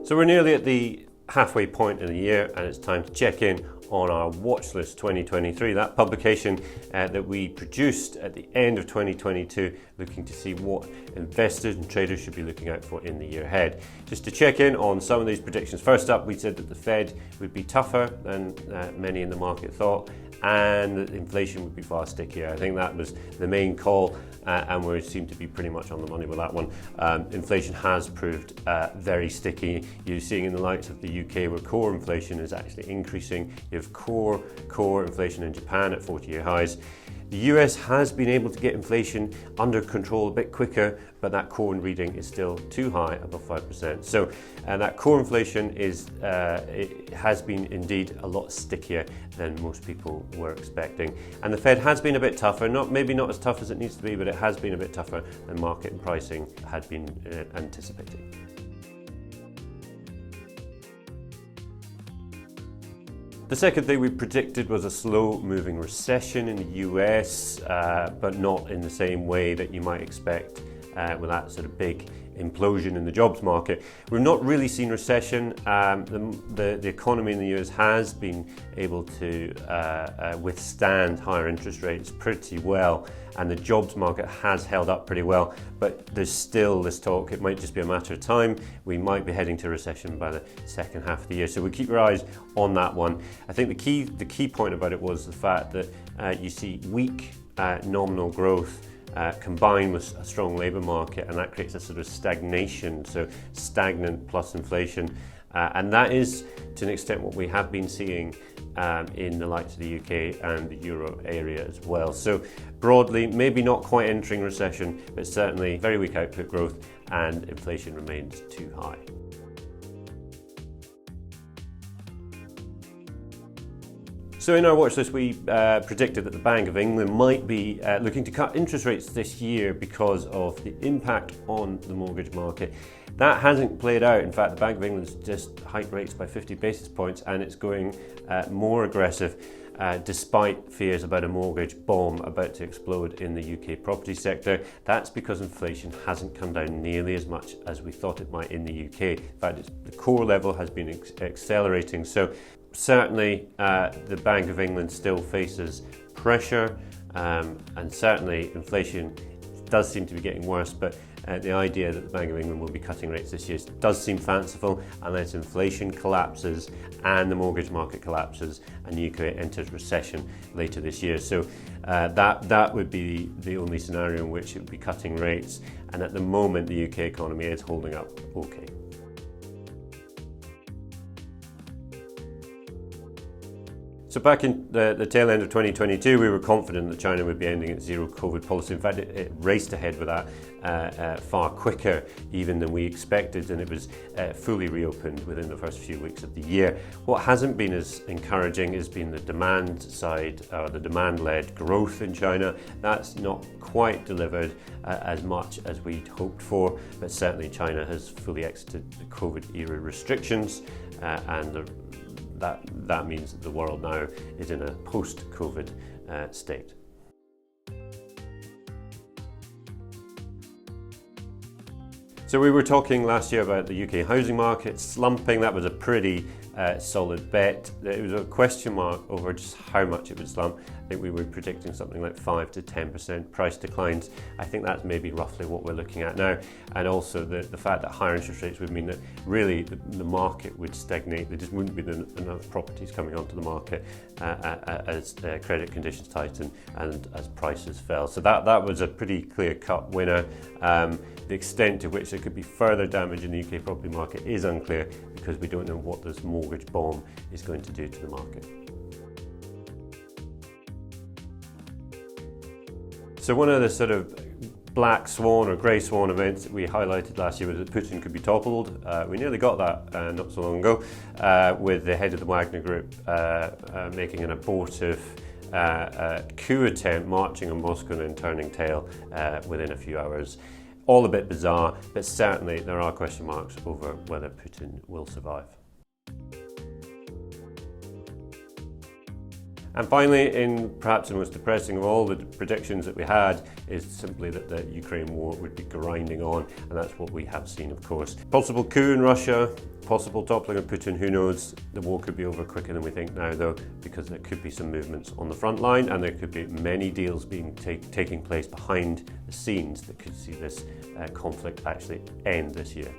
So we're nearly at the halfway point in the year, and it's time to check in on our Watchlist 2023, that publication that we produced at the end of 2022, looking to see what investors and traders should be looking out for in the year ahead. Just to check in on some of these predictions. First up, we said that the Fed would be tougher than many in the market thought, and that inflation would be far stickier. I think that was the main call, and we seem to be pretty much on the money with that one. Inflation has proved very sticky. You're seeing in the likes of the UK where core inflation is actually increasing. You have core inflation in Japan at 40-year highs. The US has been able to get inflation under control a bit quicker, but that core reading is still too high, above 5%. So that core inflation it has been indeed a lot stickier than most people were expecting. And the Fed has been a bit tougher, maybe not as tough as it needs to be, but it has been a bit tougher than market pricing had been anticipating. The second thing we predicted was a slow-moving recession in the US, but not in the same way that you might expect with that sort of big implosion in the jobs market. We've not really seen recession. The economy in the US has been able to withstand higher interest rates pretty well, and the jobs market has held up pretty well, but there's still this talk, it might just be a matter of time. We might be heading to a recession by the second half of the year, so we keep your eyes on that one. I think the key point about it was the fact that you see weak nominal growth combined with a strong labour market, and that creates a sort of stagnation, so stagnant plus inflation. And that is, to an extent, what we have been seeing in the likes of the UK and the Euro area as well. So broadly, maybe not quite entering recession, but certainly very weak output growth, and inflation remains too high. So in our watch list, we predicted that the Bank of England might be looking to cut interest rates this year because of the impact on the mortgage market. That hasn't played out. In fact, the Bank of England's just hiked rates by 50 basis points, and it's going more aggressive despite fears about a mortgage bomb about to explode in the UK property sector. That's because inflation hasn't come down nearly as much as we thought it might in the UK. In fact, the core level has been accelerating. So certainly, the Bank of England still faces pressure, and certainly inflation does seem to be getting worse, but the idea that the Bank of England will be cutting rates this year does seem fanciful unless inflation collapses and the mortgage market collapses and the UK enters recession later this year. So that would be the only scenario in which it would be cutting rates, and at the moment the UK economy is holding up okay. So back in the tail end of 2022, we were confident that China would be ending its zero COVID policy. In fact, it raced ahead with that far quicker even than we expected, and it was fully reopened within the first few weeks of the year. What hasn't been as encouraging has been the demand side, the demand-led growth in China. That's not quite delivered as much as we'd hoped for, but certainly China has fully exited the COVID-era restrictions, and that means that the world now is in a post-COVID state. So we were talking last year about the UK housing market slumping. That was a pretty solid bet. It was a question mark over just how much it would slump. I think we were predicting something like 5 to 10% price declines. I think that's maybe roughly what we're looking at now. And also the fact that higher interest rates would mean that really the market would stagnate. There just wouldn't be enough properties coming onto the market as credit conditions tighten and as prices fell. So that was a pretty clear-cut winner. The extent to which there could be further damage in the UK property market is unclear, because we don't know what this mortgage bomb is going to do to the market. So one of the sort of black swan or grey swan events that we highlighted last year was that Putin could be toppled. We nearly got that not so long ago, with the head of the Wagner Group making an abortive coup attempt, marching on Moscow and then turning tail within a few hours. All a bit bizarre, but certainly there are question marks over whether Putin will survive. And finally, in perhaps the most depressing of all the predictions that we had, is simply that the Ukraine war would be grinding on, and that's what we have seen, of course. Possible coup in Russia, possible toppling of Putin, who knows? The war could be over quicker than we think now, though, because there could be some movements on the front line, and there could be many deals being taking place behind the scenes that could see this conflict actually end this year.